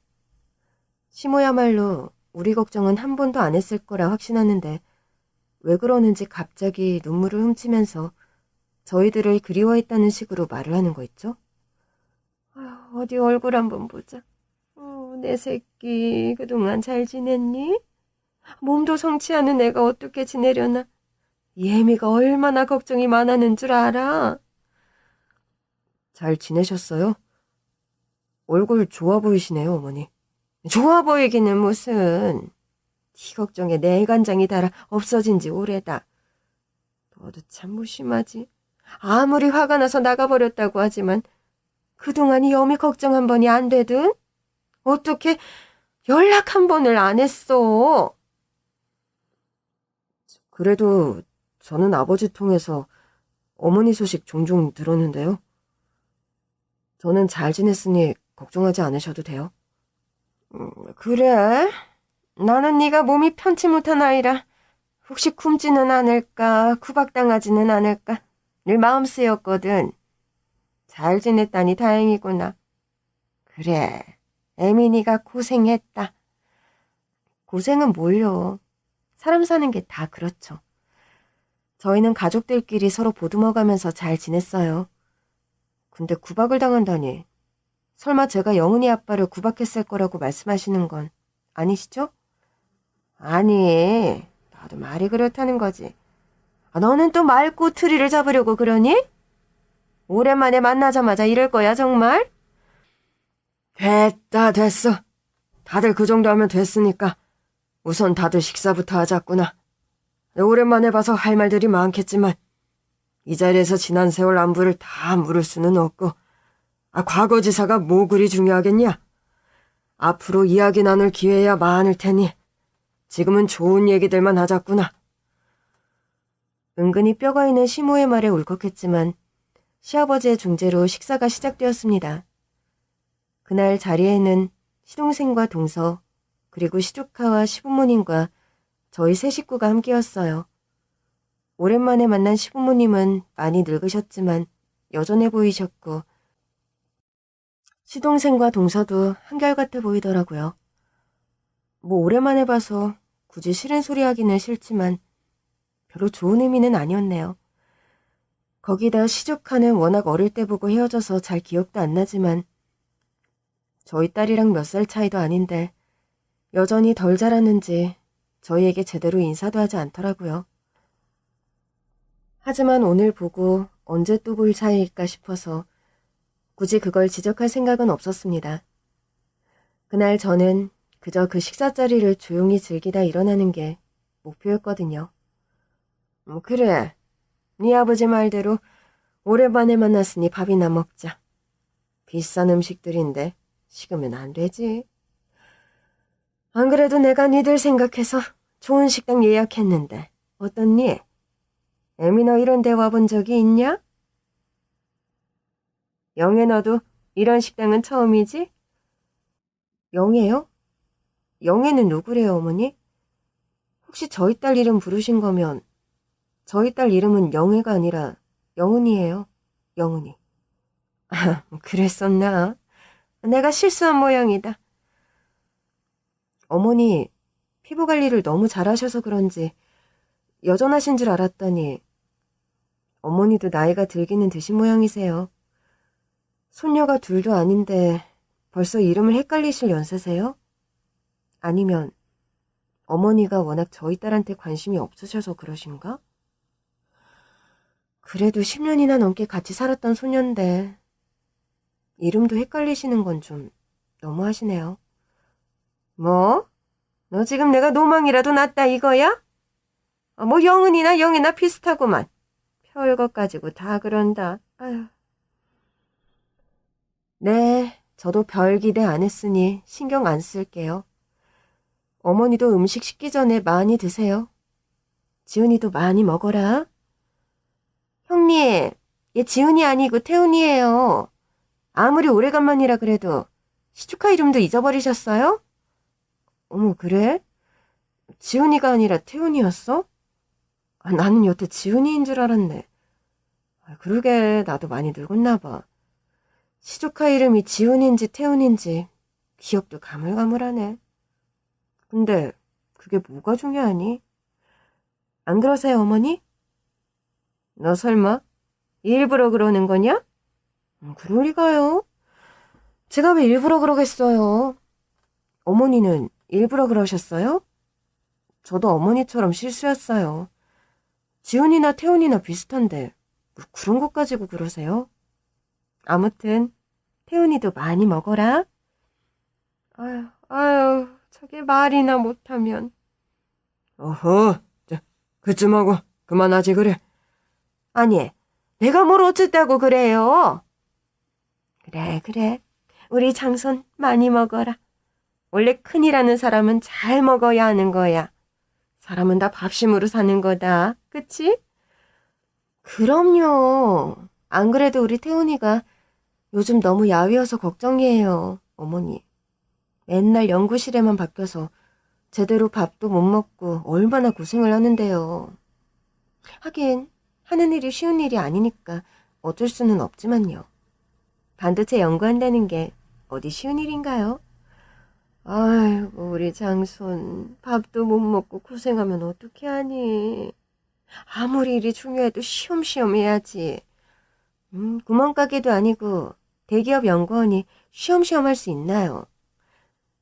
시모야말로 우리 걱정은 한 번도 안 했을 거라 확신하는데 왜 그러는지 갑자기 눈물을 훔치면서 저희들을 그리워했다는 식으로 말을 하는 거 있죠? 아휴, 어디 얼굴 한번 보자. 내 새끼 그동안 잘 지냈니? 몸도 성치 않은 애가 어떻게 지내려나? 예미가 얼마나 걱정이 많았는 줄 알아? 잘 지내셨어요? 얼굴 좋아 보이시네요, 어머니. 좋아 보이기는 무슨. 네 걱정에 내 간장이 달아 없어진 지 오래다. 너도 참 무심하지. 아무리 화가 나서 나가버렸다고 하지만 그동안 여미 걱정 한 번이 안 되든? 어떻게 연락 한 번을 안 했어? 그래도 저는 아버지 통해서 어머니 소식 종종 들었는데요. 저는 잘 지냈으니 걱정하지 않으셔도 돼요. 그래? 나는 네가 몸이 편치 못한 아이라 혹시 굶지는 않을까, 구박당하지는 않을까 늘 마음 쓰였거든. 잘 지냈다니 다행이구나. 그래, 에미니가 고생했다. 고생은 뭘요? 사람 사는 게 다 그렇죠. 저희는 가족들끼리 서로 보듬어가면서 잘 지냈어요. 근데 구박을 당한다니. 설마 제가 영은이 아빠를 구박했을 거라고 말씀하시는 건 아니시죠? 아니, 나도 말이 그렇다는 거지. 너는 또 말꼬투리를 잡으려고 그러니? 오랜만에 만나자마자 이럴 거야, 정말? 됐어. 다들 그 정도 하면 됐으니까 우선 다들 식사부터 하자꾸나. 오랜만에 봐서 할 말들이 많겠지만 이 자리에서 지난 세월 안부를 다 물을 수는 없고 과거지사가 뭐 그리 중요하겠냐? 앞으로 이야기 나눌 기회야 많을 테니 지금은 좋은 얘기들만 하자꾸나. 은근히 뼈가 있는 시모의 말에 울컥했지만 시아버지의 중재로 식사가 시작되었습니다. 그날 자리에는 시동생과 동서 그리고 시조카와 시부모님과 저희 세 식구가 함께였어요. 오랜만에 만난 시부모님은 많이 늙으셨지만 여전해 보이셨고 시동생과 동서도 한결같아 보이더라고요. 뭐 오랜만에 봐서 굳이 싫은 소리 하기는 싫지만 별로 좋은 의미는 아니었네요. 거기다 시조카는 워낙 어릴 때 보고 헤어져서 잘 기억도 안 나지만 저희 딸이랑 몇 살 차이도 아닌데 여전히 덜 자랐는지 저희에게 제대로 인사도 하지 않더라고요. 하지만 오늘 보고 언제 또 볼 사이일까 싶어서 굳이 그걸 지적할 생각은 없었습니다. 그날 저는 그저 그 식사 자리를 조용히 즐기다 일어나는 게 목표였거든요. 그래, 네 아버지 말대로 오랜만에 만났으니 밥이나 먹자. 비싼 음식들인데 식으면 안 되지. 안 그래도 내가 니들 생각해서 좋은 식당 예약했는데 어떻니? 애미 너 이런 데 와본 적이 있냐? 영애 너도 이런 식당은 처음이지? 영애요? 영애는 누구래요, 어머니? 혹시 저희 딸 이름 부르신 거면 저희 딸 이름은 영애가 아니라 영은이에요. 영은이. 그랬었나? 내가 실수한 모양이다. 어머니, 피부 관리를 너무 잘하셔서 그런지 여전하신 줄 알았더니 어머니도 나이가 들기는 드신 모양이세요. 손녀가 둘도 아닌데 벌써 이름을 헷갈리실 연세세요? 아니면 어머니가 워낙 저희 딸한테 관심이 없으셔서 그러신가? 그래도 10년이나 넘게 같이 살았던 소녀인데 이름도 헷갈리시는 건 좀 너무하시네요. 뭐? 너 지금 내가 노망이라도 났다 이거야? 뭐 영은이나 영이나 비슷하구만. 별것 가지고 다 그런다. 아휴. 네, 저도 별 기대 안 했으니 신경 안 쓸게요. 어머니도 음식 식기 전에 많이 드세요. 지훈이도 많이 먹어라. 형님, 얘 지훈이 아니고 태훈이에요. 아무리 오래간만이라 그래도 시주카 이름도 잊어버리셨어요? 어머, 그래? 지훈이가 아니라 태훈이었어? 나는 여태 지훈이인 줄 알았네. 그러게, 나도 많이 늙었나 봐. 시조카 이름이 지훈인지 태훈인지 기억도 가물가물하네. 근데 그게 뭐가 중요하니? 안 그러세요, 어머니? 너 설마 일부러 그러는 거냐? 그럴 리가요. 제가 왜 일부러 그러겠어요. 어머니는 일부러 그러셨어요? 저도 어머니처럼 실수였어요. 지훈이나 태훈이나 비슷한데 뭐 그런 것 가지고 그러세요? 아무튼 태훈이도 많이 먹어라. 아유, 저게 말이나 못하면. 어허, 그쯤 하고 그만하지 그래. 아니, 내가 뭘 어쨌다고 그래요? 그래. 우리 장손 많이 먹어라. 원래 큰이라는 사람은 잘 먹어야 하는 거야. 사람은 다 밥심으로 사는 거다. 그치? 그럼요. 안 그래도 우리 태훈이가 요즘 너무 야위어서 걱정이에요, 어머니. 맨날 연구실에만 바뀌어서 제대로 밥도 못 먹고 얼마나 고생을 하는데요. 하긴 하는 일이 쉬운 일이 아니니까 어쩔 수는 없지만요. 반도체 연구한다는 게 어디 쉬운 일인가요? 아이고, 우리 장손 밥도 못 먹고 고생하면 어떻게 하니? 아무리 일이 중요해도 쉬엄쉬엄 해야지. 구멍가게도 아니고 대기업 연구원이 쉬엄쉬엄 할 수 있나요?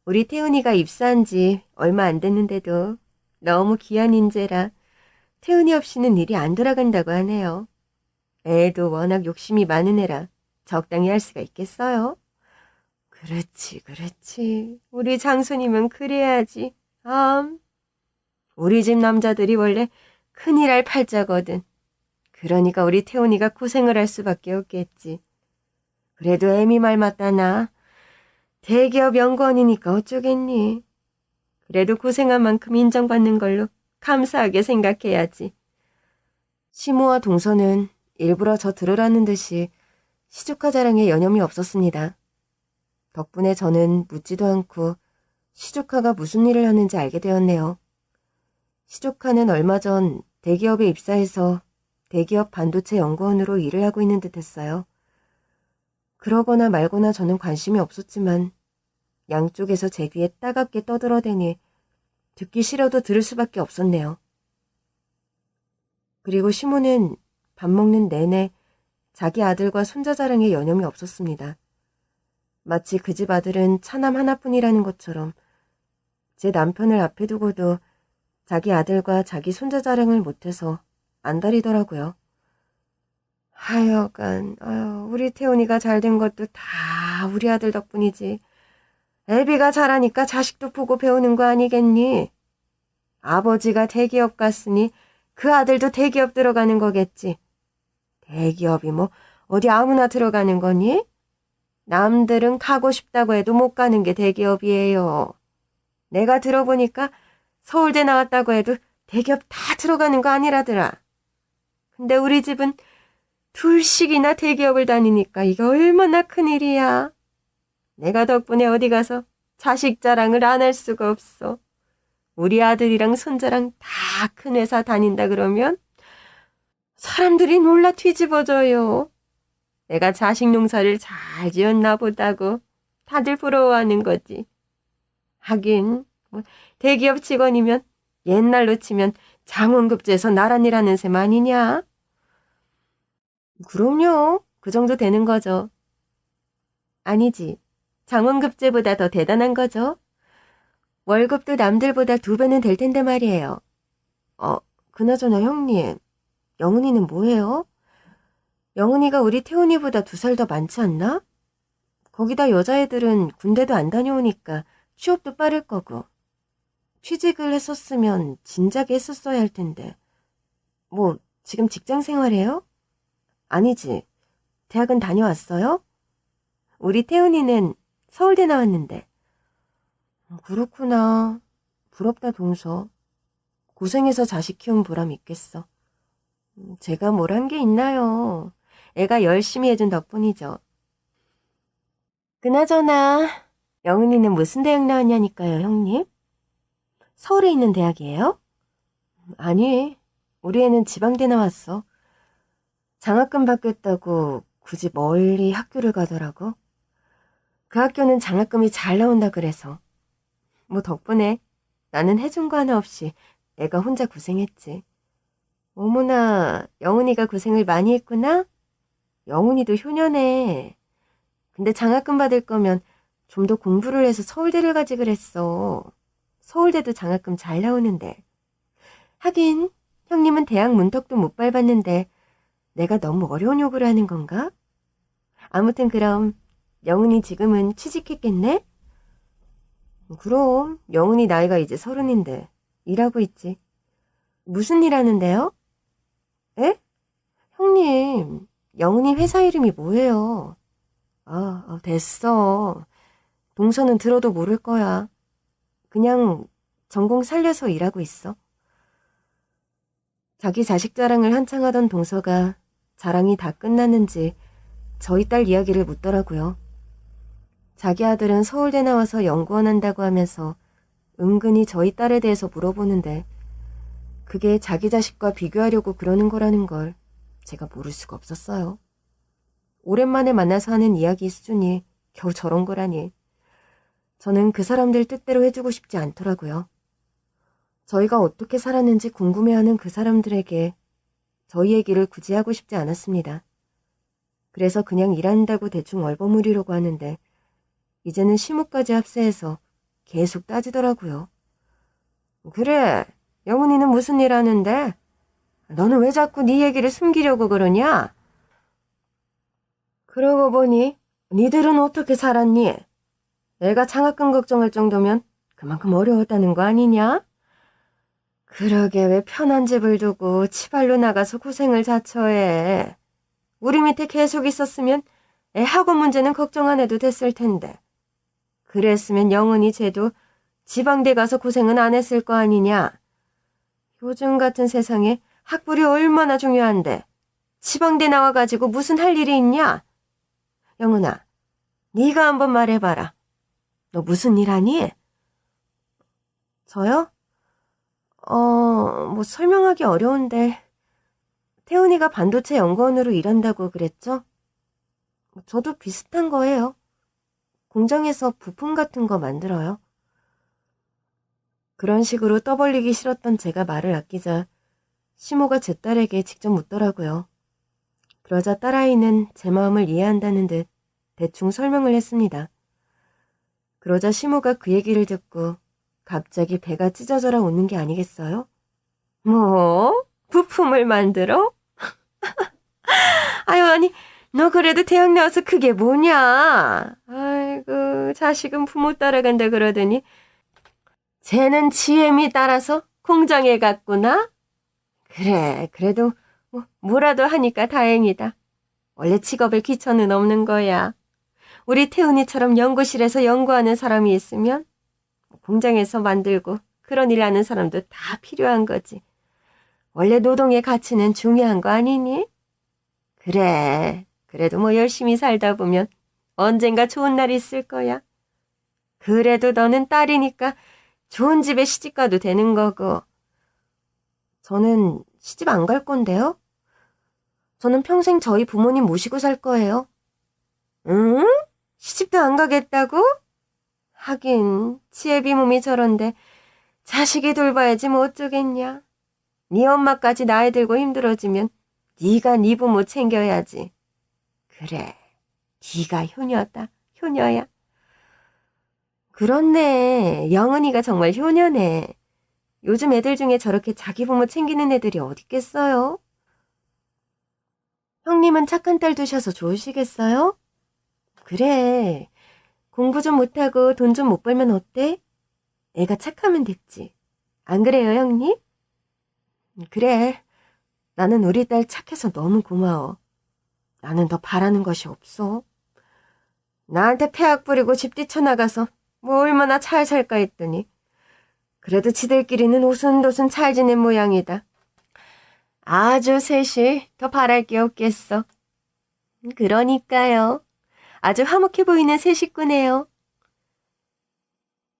우리 태훈이가 입사한 지 얼마 안 됐는데도 너무 귀한 인재라 태훈이 없이는 일이 안 돌아간다고 하네요. 애도 워낙 욕심이 많은 애라 적당히 할 수가 있겠어요? 그렇지. 우리 장손이면 그래야지. 우리 집 남자들이 원래 큰일 할 팔자거든. 그러니까 우리 태훈이가 고생을 할 수밖에 없겠지. 그래도 애미 말 맞다나. 대기업 연구원이니까 어쩌겠니. 그래도 고생한 만큼 인정받는 걸로 감사하게 생각해야지. 시모와 동서는 일부러 저 들으라는 듯이 시조카 자랑에 여념이 없었습니다. 덕분에 저는 묻지도 않고 시조카가 무슨 일을 하는지 알게 되었네요. 시조카는 얼마 전 대기업에 입사해서 대기업 반도체 연구원으로 일을 하고 있는 듯 했어요. 그러거나 말거나 저는 관심이 없었지만 양쪽에서 제 귀에 따갑게 떠들어대니 듣기 싫어도 들을 수밖에 없었네요. 그리고 시모는 밥 먹는 내내 자기 아들과 손자 자랑에 여념이 없었습니다. 마치 그 집 아들은 차남 하나뿐이라는 것처럼 제 남편을 앞에 두고도 자기 아들과 자기 손자 자랑을 못해서 안달이더라고요. 하여간 우리 태훈이가 잘된 것도 다 우리 아들 덕분이지. 애비가 잘하니까 자식도 보고 배우는 거 아니겠니? 아버지가 대기업 갔으니 그 아들도 대기업 들어가는 거겠지. 대기업이 뭐 어디 아무나 들어가는 거니? 남들은 가고 싶다고 해도 못 가는 게 대기업이에요. 내가 들어보니까 서울대 나왔다고 해도 대기업 다 들어가는 거 아니라더라. 근데 우리 집은 둘씩이나 대기업을 다니니까 이게 얼마나 큰일이야. 내가 덕분에 어디 가서 자식 자랑을 안 할 수가 없어. 우리 아들이랑 손자랑 다 큰 회사 다닌다 그러면 사람들이 놀라 뒤집어져요. 내가 자식 농사를 잘 지었나 보다고 다들 부러워하는 거지. 하긴 뭐 대기업 직원이면 옛날로 치면 장원급제에서 나란 일하는 셈 아니냐? 그럼요. 그 정도 되는 거죠. 아니지. 장원급제보다 더 대단한 거죠. 월급도 남들보다 2배는 될 텐데 말이에요. 그나저나 형님, 영은이는 뭐해요? 영은이가 우리 태훈이보다 2살 더 많지 않나? 거기다 여자애들은 군대도 안 다녀오니까 취업도 빠를 거고. 취직을 했었으면 진작에 했었어야 할 텐데. 뭐 지금 직장 생활해요? 아니지. 대학은 다녀왔어요? 우리 태훈이는 서울대 나왔는데. 그렇구나. 부럽다, 동서. 고생해서 자식 키운 보람 있겠어. 제가 뭘 한 게 있나요? 애가 열심히 해준 덕분이죠. 그나저나 영은이는 무슨 대학 나왔냐니까요, 형님? 서울에 있는 대학이에요? 아니, 우리 애는 지방대 나왔어. 장학금 받겠다고 굳이 멀리 학교를 가더라고. 그 학교는 장학금이 잘 나온다 그래서. 뭐 덕분에 나는 해준 거 하나 없이 애가 혼자 고생했지. 어머나, 영은이가 고생을 많이 했구나? 영은이도 효녀네. 근데 장학금 받을 거면 좀 더 공부를 해서 서울대를 가지 그랬어. 서울대도 장학금 잘 나오는데. 하긴 형님은 대학 문턱도 못 밟았는데 내가 너무 어려운 요구를 하는 건가? 아무튼 그럼 영은이 지금은 취직했겠네? 그럼 영은이 나이가 이제 30인데 일하고 있지. 무슨 일 하는데요? 에? 형님, 영은이 회사 이름이 뭐예요? 됐어. 동서는 들어도 모를 거야. 그냥 전공 살려서 일하고 있어. 자기 자식 자랑을 한창 하던 동서가 자랑이 다 끝났는지 저희 딸 이야기를 묻더라고요. 자기 아들은 서울대 나와서 연구원 한다고 하면서 은근히 저희 딸에 대해서 물어보는데 그게 자기 자식과 비교하려고 그러는 거라는 걸 제가 모를 수가 없었어요. 오랜만에 만나서 하는 이야기 수준이 겨우 저런 거라니. 저는 그 사람들 뜻대로 해주고 싶지 않더라고요. 저희가 어떻게 살았는지 궁금해하는 그 사람들에게 저희 얘기를 굳이 하고 싶지 않았습니다. 그래서 그냥 일한다고 대충 얼버무리려고 하는데 이제는 시무까지 합세해서 계속 따지더라고요. 그래, 영훈이는 무슨 일 하는데? 너는 왜 자꾸 네 얘기를 숨기려고 그러냐? 그러고 보니 니들은 어떻게 살았니? 애가 장학금 걱정할 정도면 그만큼 어려웠다는 거 아니냐? 그러게 왜 편한 집을 두고 치발로 나가서 고생을 자처해. 우리 밑에 계속 있었으면 애 학원 문제는 걱정 안 해도 됐을 텐데. 그랬으면 영은이 쟤도 지방대 가서 고생은 안 했을 거 아니냐. 요즘 같은 세상에 학벌이 얼마나 중요한데 지방대 나와가지고 무슨 할 일이 있냐? 영은아, 네가 한번 말해봐라. 너 무슨 일 하니? 저요? 뭐 설명하기 어려운데 태훈이가 반도체 연구원으로 일한다고 그랬죠? 저도 비슷한 거예요. 공장에서 부품 같은 거 만들어요. 그런 식으로 떠벌리기 싫었던 제가 말을 아끼자 시모가 제 딸에게 직접 묻더라고요. 그러자 딸아이는 제 마음을 이해한다는 듯 대충 설명을 했습니다. 그러자 시모가 그 얘기를 듣고 갑자기 배가 찢어져라 웃는 게 아니겠어요? 뭐? 부품을 만들어? 아유, 아니, 너 그래도 대학 나와서 그게 뭐냐? 아이고, 자식은 부모 따라간다 그러더니 쟤는 지엠이 따라서 공장에 갔구나? 그래, 그래도 뭐라도 하니까 다행이다. 원래 직업에 귀천은 없는 거야. 우리 태훈이처럼 연구실에서 연구하는 사람이 있으면 공장에서 만들고 그런 일 하는 사람도 다 필요한 거지. 원래 노동의 가치는 중요한 거 아니니? 그래, 그래도 뭐 열심히 살다 보면 언젠가 좋은 날이 있을 거야. 그래도 너는 딸이니까 좋은 집에 시집 가도 되는 거고. 저는 시집 안 갈 건데요? 저는 평생 저희 부모님 모시고 살 거예요. 응? 시집도 안 가겠다고? 하긴 지혜비 몸이 저런데 자식이 돌봐야지 뭐 어쩌겠냐. 네 엄마까지 나이 들고 힘들어지면 네가 네 부모 챙겨야지. 그래, 네가 효녀다, 효녀야. 그렇네, 영은이가 정말 효녀네. 요즘 애들 중에 저렇게 자기 부모 챙기는 애들이 어딨겠어요? 형님은 착한 딸 두셔서 좋으시겠어요? 그래, 공부 좀 못하고 돈 좀 못 벌면 어때? 애가 착하면 됐지. 안 그래요, 형님? 그래, 나는 우리 딸 착해서 너무 고마워. 나는 더 바라는 것이 없어. 나한테 폐악 부리고 집 뛰쳐나가서 뭐 얼마나 잘 살까 했더니 그래도 지들끼리는 오순도순 잘 지낸 모양이다. 아주 셋이 더 바랄 게 없겠어. 그러니까요. 아주 화목해 보이는 새 식구네요.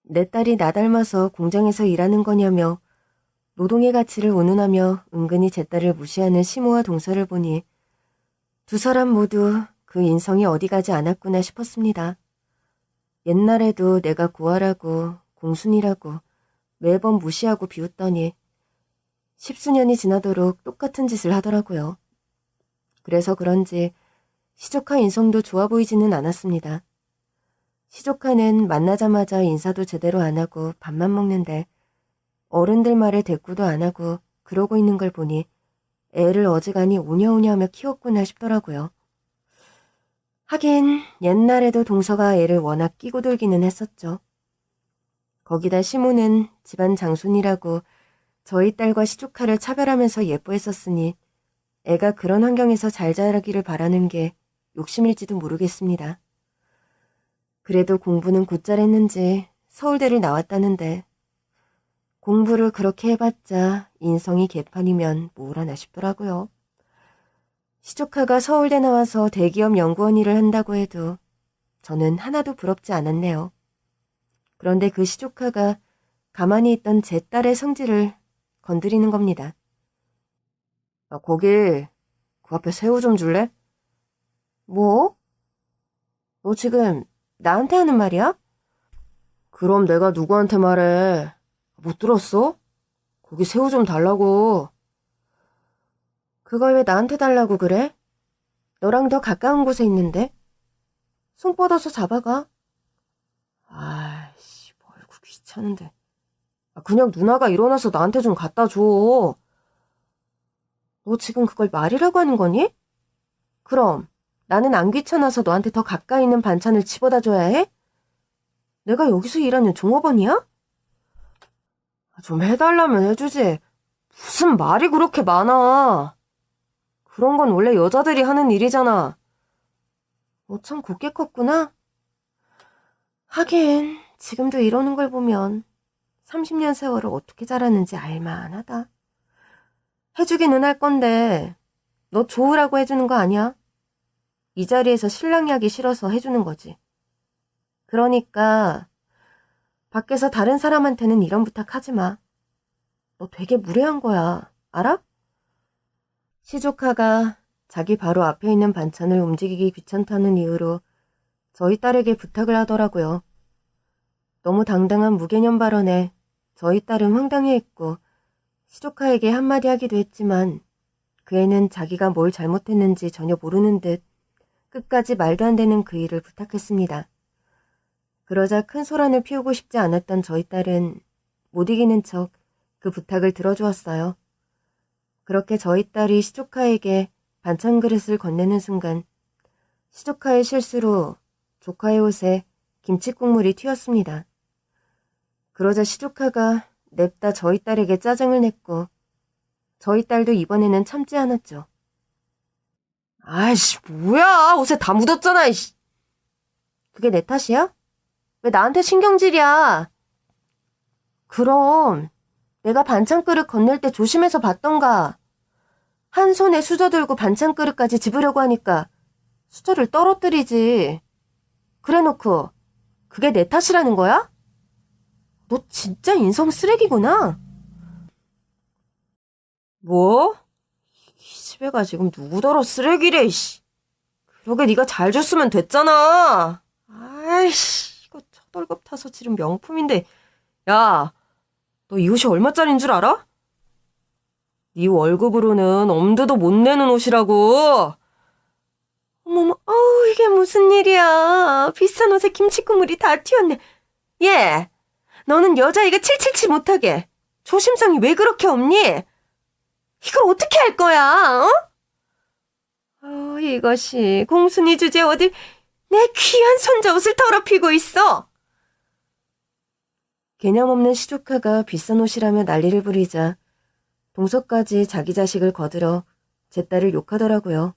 내 딸이 나 닮아서 공장에서 일하는 거냐며 노동의 가치를 운운하며 은근히 제 딸을 무시하는 시모와 동서를 보니 두 사람 모두 그 인성이 어디 가지 않았구나 싶었습니다. 옛날에도 내가 고아라고 공순이라고 매번 무시하고 비웃더니 10수년이 지나도록 똑같은 짓을 하더라고요. 그래서 그런지 시조카 인성도 좋아 보이지는 않았습니다. 시조카는 만나자마자 인사도 제대로 안 하고 밥만 먹는데 어른들 말에 대꾸도 안 하고 그러고 있는 걸 보니 애를 어지간히 오냐오냐하며 키웠구나 싶더라고요. 하긴 옛날에도 동서가 애를 워낙 끼고 돌기는 했었죠. 거기다 시모는 집안 장손이라고 저희 딸과 시조카를 차별하면서 예뻐했었으니 애가 그런 환경에서 잘 자라기를 바라는 게 욕심일지도 모르겠습니다. 그래도 공부는 곧잘 했는지 서울대를 나왔다는데 공부를 그렇게 해봤자 인성이 개판이면 뭘 하나 싶더라고요. 시조카가 서울대 나와서 대기업 연구원 일을 한다고 해도 저는 하나도 부럽지 않았네요. 그런데 그 시조카가 가만히 있던 제 딸의 성질을 건드리는 겁니다. 거기 그 앞에 새우 좀 줄래? 뭐? 너 지금 나한테 하는 말이야? 그럼 내가 누구한테 말해? 못 들었어? 거기 새우 좀 달라고. 그걸 왜 나한테 달라고 그래? 너랑 더 가까운 곳에 있는데? 손 뻗어서 잡아가. 아이씨, 멀고 귀찮은데. 그냥 누나가 일어나서 나한테 좀 갖다 줘. 너 지금 그걸 말이라고 하는 거니? 그럼 나는 안 귀찮아서 너한테 더 가까이 있는 반찬을 집어다 줘야 해? 내가 여기서 일하는 종업원이야? 좀 해달라면 해주지. 무슨 말이 그렇게 많아. 그런 건 원래 여자들이 하는 일이잖아. 너 참 곱게 컸구나. 하긴 지금도 이러는 걸 보면 30년 세월을 어떻게 자랐는지 알만하다. 해주기는 할 건데 너 좋으라고 해주는 거 아니야? 이 자리에서 신랑이 하기 싫어서 해주는 거지. 그러니까 밖에서 다른 사람한테는 이런 부탁하지 마. 너 되게 무례한 거야. 알아? 시조카가 자기 바로 앞에 있는 반찬을 움직이기 귀찮다는 이유로 저희 딸에게 부탁을 하더라고요. 너무 당당한 무개념 발언에 저희 딸은 황당해했고 시조카에게 한마디 하기도 했지만 그 애는 자기가 뭘 잘못했는지 전혀 모르는 듯 끝까지 말도 안 되는 그 일을 부탁했습니다. 그러자 큰 소란을 피우고 싶지 않았던 저희 딸은 못 이기는 척 그 부탁을 들어주었어요. 그렇게 저희 딸이 시조카에게 반찬 그릇을 건네는 순간 시조카의 실수로 조카의 옷에 김치 국물이 튀었습니다. 그러자 시조카가 냅다 저희 딸에게 짜증을 냈고 저희 딸도 이번에는 참지 않았죠. 아이씨, 뭐야. 옷에 다 묻었잖아, 이씨. 그게 내 탓이야? 왜 나한테 신경질이야? 그럼 내가 반찬 그릇 건넬 때 조심해서 봤던가. 한 손에 수저 들고 반찬 그릇까지 집으려고 하니까 수저를 떨어뜨리지. 그래놓고 그게 내 탓이라는 거야? 너 진짜 인성 쓰레기구나. 뭐? 이 집애가 지금 누구더러 쓰레기래, 이씨. 그러게 네가 잘 줬으면 됐잖아. 아이씨, 이거 첫 월급 타서 지른 명품인데. 야, 너 이 옷이 얼마짜린 줄 알아? 네 월급으로는 엄두도 못 내는 옷이라고. 어머머, 어우, 이게 무슨 일이야. 비싼 옷에 김치 국물이 다 튀었네. 얘, 너는 여자애가 칠칠치 못하게 조심성이 왜 그렇게 없니? 이걸 어떻게 할 거야, 어? 이것이 공순이 주제 어딜 내 귀한 손자 옷을 더럽히고 있어. 개념 없는 시조카가 비싼 옷이라며 난리를 부리자 동서까지 자기 자식을 거들어 제 딸을 욕하더라고요.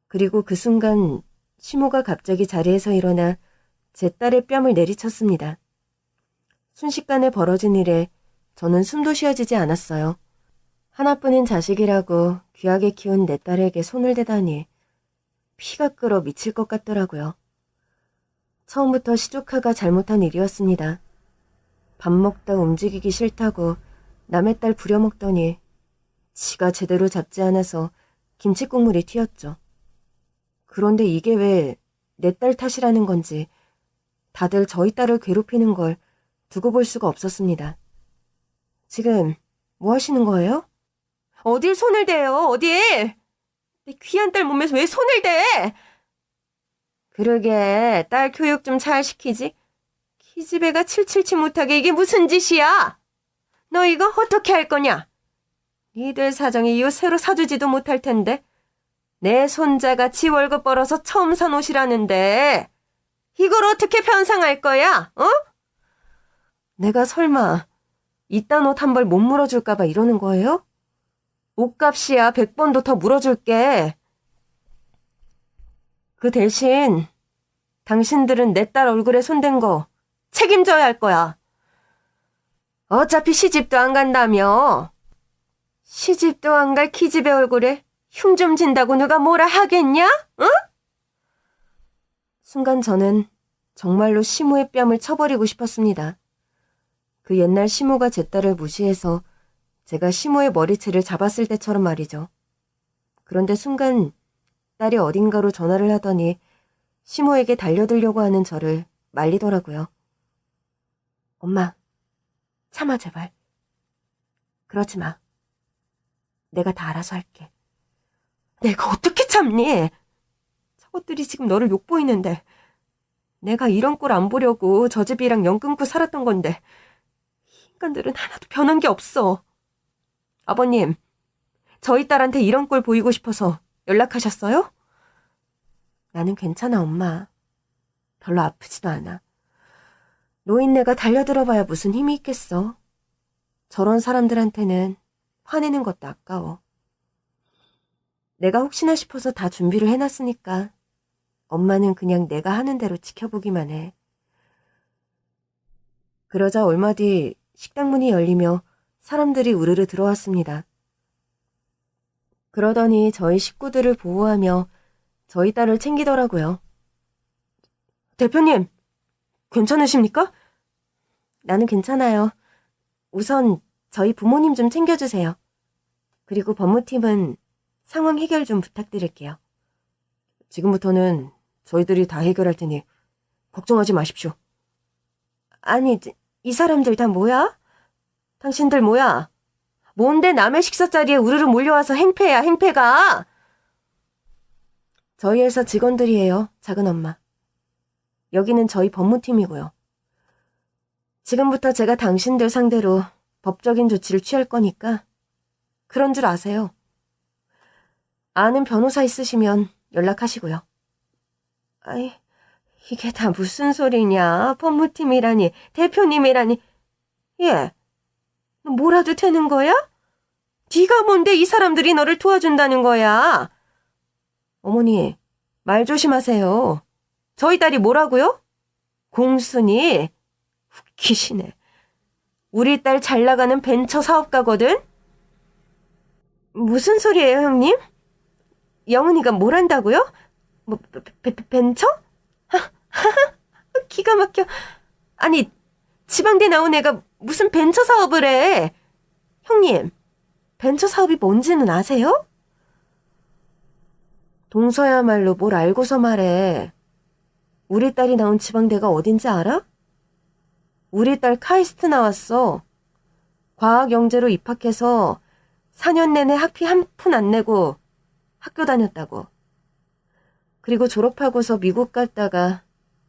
그리고 그 순간 시모가 갑자기 자리에서 일어나 제 딸의 뺨을 내리쳤습니다. 순식간에 벌어진 일에 저는 숨도 쉬어지지 않았어요. 하나뿐인 자식이라고 귀하게 키운 내 딸에게 손을 대다니 피가 끓어 미칠 것 같더라고요. 처음부터 시조카가 잘못한 일이었습니다. 밥 먹다 움직이기 싫다고 남의 딸 부려먹더니 지가 제대로 잡지 않아서 김치국물이 튀었죠. 그런데 이게 왜 내 딸 탓이라는 건지 다들 저희 딸을 괴롭히는 걸 두고 볼 수가 없었습니다. 지금 뭐 하시는 거예요? 어딜 손을 대요? 어딜? 내 귀한 딸 몸에서 왜 손을 대? 그러게 딸 교육 좀 잘 시키지. 기집애가 칠칠치 못하게 이게 무슨 짓이야? 너 이거 어떻게 할 거냐? 니들 사정이 이거 새로 사주지도 못할 텐데 내 손자가 지 월급 벌어서 처음 산 옷이라는데 이걸 어떻게 변상할 거야? 어? 내가 설마 이딴 옷 한 벌 못 물어줄까 봐 이러는 거예요? 옷값이야 100번도 더 물어줄게. 그 대신 당신들은 내 딸 얼굴에 손댄 거 책임져야 할 거야. 어차피 시집도 안 간다며. 시집도 안 갈 기집애 얼굴에 흉 좀 진다고 누가 뭐라 하겠냐? 응? 순간 저는 정말로 시무의 뺨을 쳐버리고 싶었습니다. 그 옛날 시무가 제 딸을 무시해서 제가 시무의 머리채를 잡았을 때처럼 말이죠. 그런데 순간 딸이 어딘가로 전화를 하더니 시무에게 달려들려고 하는 저를 말리더라고요. 엄마, 참아 제발. 그러지 마. 내가 다 알아서 할게. 내가 어떻게 참니? 저것들이 지금 너를 욕보이는데 내가 이런 꼴 안 보려고 저 집이랑 연 끊고 살았던 건데 이 인간들은 하나도 변한 게 없어. 아버님, 저희 딸한테 이런 꼴 보이고 싶어서 연락하셨어요? 나는 괜찮아, 엄마. 별로 아프지도 않아. 노인네가 달려들어봐야 무슨 힘이 있겠어. 저런 사람들한테는 화내는 것도 아까워. 내가 혹시나 싶어서 다 준비를 해놨으니까 엄마는 그냥 내가 하는 대로 지켜보기만 해. 그러자 얼마 뒤 식당 문이 열리며 사람들이 우르르 들어왔습니다. 그러더니 저희 식구들을 보호하며 저희 딸을 챙기더라고요. 대표님, 괜찮으십니까? 나는 괜찮아요. 우선 저희 부모님 좀 챙겨주세요. 그리고 법무팀은 상황 해결 좀 부탁드릴게요. 지금부터는 저희들이 다 해결할 테니 걱정하지 마십시오. 아니, 이 사람들 다 뭐야? 당신들 뭐야? 뭔데 남의 식사 자리에 우르르 몰려와서 행패야, 행패가? 저희 회사 직원들이에요, 작은 엄마. 여기는 저희 법무팀이고요. 지금부터 제가 당신들 상대로 법적인 조치를 취할 거니까 그런 줄 아세요. 아는 변호사 있으시면 연락하시고요. 아이, 이게 다 무슨 소리냐? 법무팀이라니, 대표님이라니. 얘, 너 뭐라도 되는 거야? 네가 뭔데 이 사람들이 너를 도와준다는 거야? 어머니, 말 조심하세요. 저희 딸이 뭐라고요? 공순이? 웃기시네. 우리 딸 잘 나가는 벤처 사업가거든? 무슨 소리예요, 형님? 영은이가 뭘 한다고요? 뭐, 벤처? 기가 막혀. 아니, 지방대 나온 애가 무슨 벤처 사업을 해? 형님, 벤처 사업이 뭔지는 아세요? 동서야말로 뭘 알고서 말해. 우리 딸이 나온 지방대가 어딘지 알아? 우리 딸 카이스트 나왔어. 과학영재로 입학해서 4년 내내 학비 한 푼 안 내고 학교 다녔다고. 그리고 졸업하고서 미국 갔다가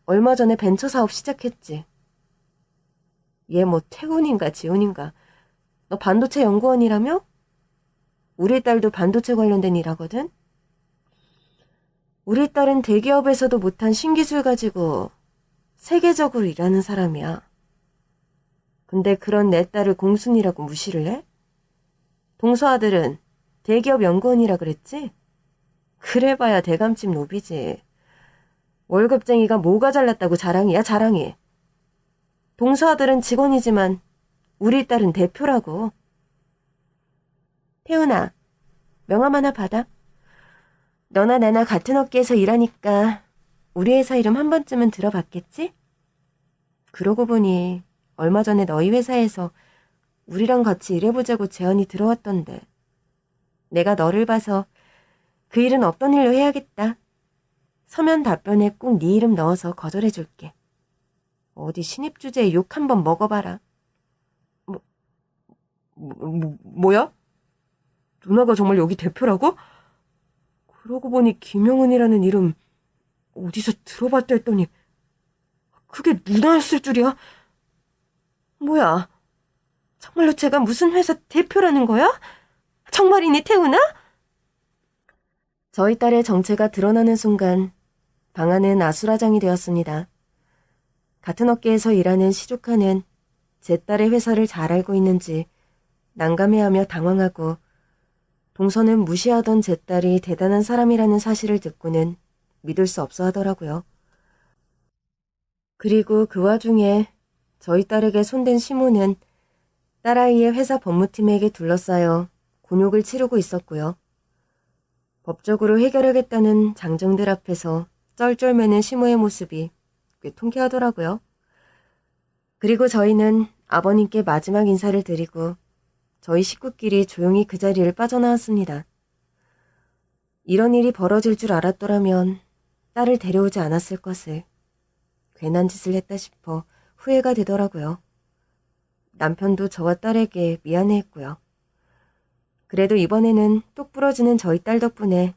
얼마 전에 벤처 사업 시작했지. 얘 뭐 태훈인가 지훈인가. 너 반도체 연구원이라며? 우리 딸도 반도체 관련된 일하거든? 우리 딸은 대기업에서도 못한 신기술 가지고 세계적으로 일하는 사람이야. 근데 그런 내 딸을 공순이라고 무시를 해? 동서 아들은 대기업 연구원이라 그랬지? 그래봐야 대감집 노비지. 월급쟁이가 뭐가 잘났다고 자랑이야, 자랑이. 동서아들은 직원이지만 우리 딸은 대표라고. 태훈아, 명함 하나 받아. 너나 나나 같은 업계에서 일하니까 우리 회사 이름 한 번쯤은 들어봤겠지? 그러고 보니 얼마 전에 너희 회사에서 우리랑 같이 일해보자고 제안이 들어왔던데 내가 너를 봐서 그 일은 없던 일로 해야겠다. 서면 답변에 꼭 네 이름 넣어서 거절해줄게. 어디 신입 주제에 욕 한번 먹어봐라. 뭐야? 누나가 정말 여기 대표라고? 그러고 보니 김영은이라는 이름 어디서 들어봤다 했더니 그게 누나였을 줄이야? 뭐야? 정말로 제가 무슨 회사 대표라는 거야? 정말이니 태훈아? 저희 딸의 정체가 드러나는 순간 방 안은 아수라장이 되었습니다. 같은 업계에서 일하는 시조카는 제 딸의 회사를 잘 알고 있는지 난감해하며 당황하고 동서는 무시하던 제 딸이 대단한 사람이라는 사실을 듣고는 믿을 수 없어 하더라고요. 그리고 그 와중에 저희 딸에게 손댄 시모는 딸아이의 회사 법무팀에게 둘러싸여 곤욕을 치르고 있었고요. 법적으로 해결하겠다는 장정들 앞에서 쩔쩔매는 시모의 모습이 꽤 통쾌하더라고요. 그리고 저희는 아버님께 마지막 인사를 드리고 저희 식구끼리 조용히 그 자리를 빠져나왔습니다. 이런 일이 벌어질 줄 알았더라면 딸을 데려오지 않았을 것을 괜한 짓을 했다 싶어 후회가 되더라고요. 남편도 저와 딸에게 미안해했고요. 그래도 이번에는 똑 부러지는 저희 딸 덕분에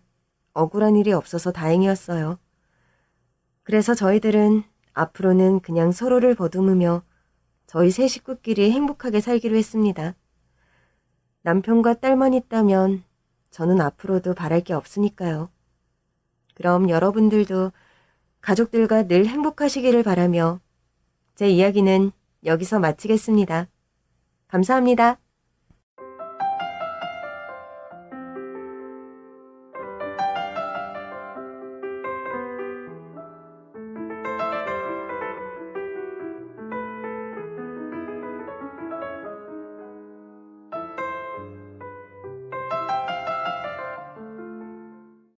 억울한 일이 없어서 다행이었어요. 그래서 저희들은 앞으로는 그냥 서로를 버듬으며 저희 세 식구끼리 행복하게 살기로 했습니다. 남편과 딸만 있다면 저는 앞으로도 바랄 게 없으니까요. 그럼 여러분들도 가족들과 늘 행복하시기를 바라며 제 이야기는 여기서 마치겠습니다. 감사합니다.